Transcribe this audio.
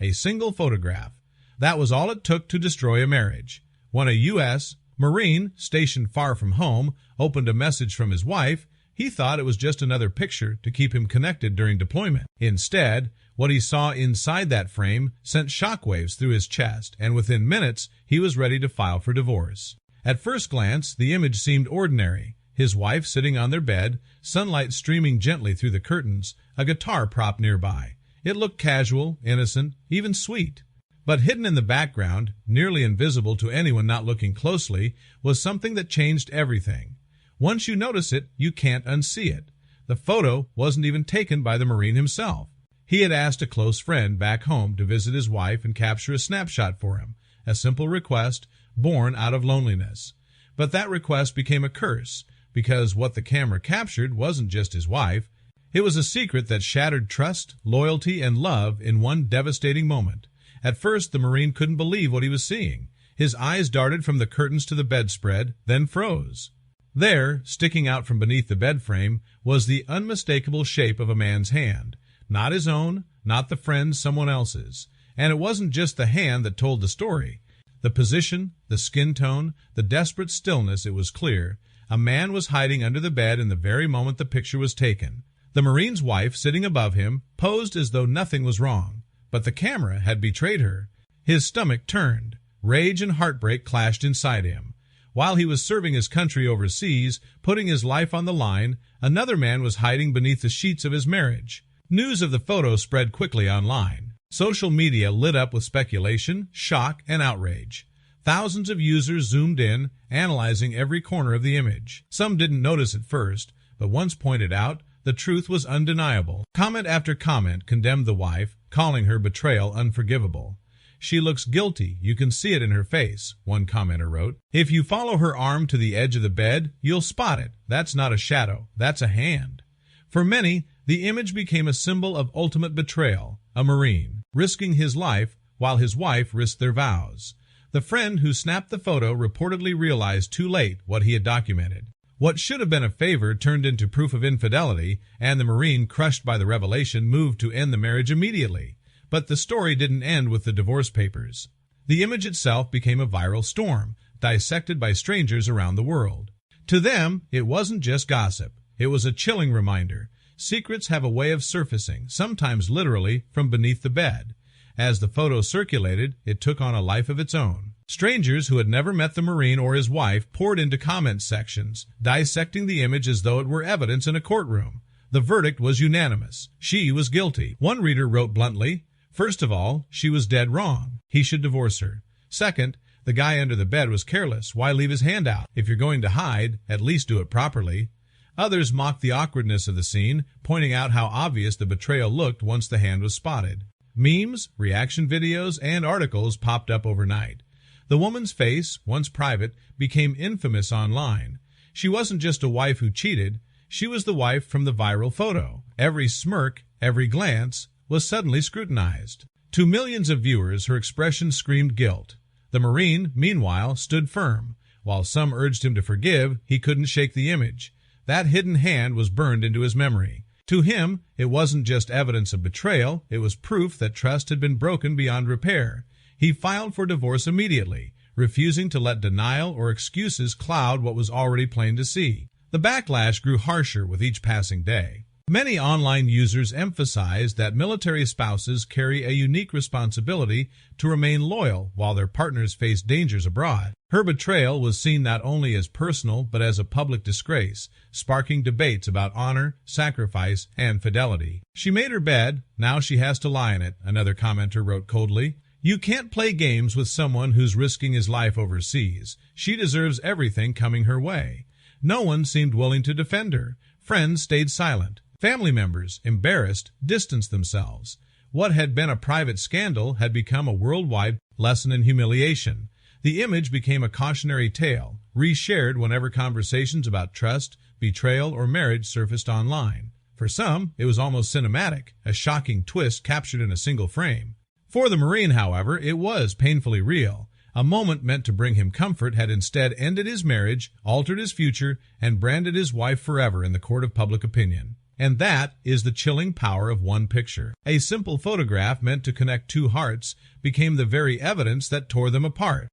a single photograph. That was all it took to destroy a marriage. When a U.S. Marine stationed far from home opened a message from his wife, he thought it was just another picture to keep him connected during deployment. Instead, what he saw inside that frame sent shockwaves through his chest, and within minutes he was ready to file for divorce. At first glance, the image seemed ordinary. His wife sitting on their bed, sunlight streaming gently through the curtains, a guitar propped nearby. It looked casual, innocent, even sweet. But hidden in the background, nearly invisible to anyone not looking closely, was something that changed everything. Once you notice it, you can't unsee it. The photo wasn't even taken by the Marine himself. He had asked a close friend back home to visit his wife and capture a snapshot for him, a simple request born out of loneliness. But that request became a curse, because what the camera captured wasn't just his wife. It was a secret that shattered trust, loyalty, and love in one devastating moment. At first, the Marine couldn't believe what he was seeing. His eyes darted from the curtains to the bedspread, then froze. There, sticking out from beneath the bed frame, was the unmistakable shape of a man's hand. Not his own, not the friend's, someone else's. And it wasn't just the hand that told the story. The position, the skin tone, the desperate stillness, it was clear. A man was hiding under the bed in the very moment the picture was taken. The Marine's wife, sitting above him, posed as though nothing was wrong. But the camera had betrayed her. His stomach turned. Rage and heartbreak clashed inside him. While he was serving his country overseas, putting his life on the line, another man was hiding beneath the sheets of his marriage. News of the photo spread quickly online. Social media lit up with speculation, shock, and outrage. Thousands of users zoomed in, analyzing every corner of the image. Some didn't notice at first, but once pointed out, the truth was undeniable. Comment after comment condemned the wife, calling her betrayal unforgivable. "She looks guilty, you can see it in her face," one commenter wrote. "If you follow her arm to the edge of the bed, you'll spot it. That's not a shadow, that's a hand." For many, the image became a symbol of ultimate betrayal. A Marine, risking his life while his wife risked their vows. The friend who snapped the photo reportedly realized too late what he had documented. What should have been a favor turned into proof of infidelity, and the Marine, crushed by the revelation, moved to end the marriage immediately. But the story didn't end with the divorce papers. The image itself became a viral storm, dissected by strangers around the world. To them, it wasn't just gossip. It was a chilling reminder. Secrets have a way of surfacing, sometimes literally, from beneath the bed. As the photo circulated, it took on a life of its own. Strangers who had never met the Marine or his wife poured into comment sections, dissecting the image as though it were evidence in a courtroom. The verdict was unanimous. She was guilty. One reader wrote bluntly, "First of all, she was dead wrong. He should divorce her. Second, the guy under the bed was careless. Why leave his hand out? If you're going to hide, at least do it properly." Others mocked the awkwardness of the scene, pointing out how obvious the betrayal looked once the hand was spotted. Memes, reaction videos, and articles popped up overnight. The woman's face, once private, became infamous online. She wasn't just a wife who cheated, she was the wife from the viral photo. Every smirk, every glance, was suddenly scrutinized. To millions of viewers, her expression screamed guilt. The Marine, meanwhile, stood firm. While some urged him to forgive, he couldn't shake the image. That hidden hand was burned into his memory. To him, it wasn't just evidence of betrayal, it was proof that trust had been broken beyond repair. He filed for divorce immediately, refusing to let denial or excuses cloud what was already plain to see. The backlash grew harsher with each passing day. Many online users emphasized that military spouses carry a unique responsibility to remain loyal while their partners face dangers abroad. Her betrayal was seen not only as personal but as a public disgrace, sparking debates about honor, sacrifice, and fidelity. "She made her bed, now she has to lie in it," another commenter wrote coldly. "You can't play games with someone who's risking his life overseas. She deserves everything coming her way." No one seemed willing to defend her. Friends stayed silent. Family members, embarrassed, distanced themselves. What had been a private scandal had become a worldwide lesson in humiliation. The image became a cautionary tale, reshared whenever conversations about trust, betrayal, or marriage surfaced online. For some, it was almost cinematic, a shocking twist captured in a single frame. For the Marine, however, it was painfully real. A moment meant to bring him comfort had instead ended his marriage, altered his future, and branded his wife forever in the court of public opinion. And that is the chilling power of one picture. A simple photograph meant to connect two hearts became the very evidence that tore them apart.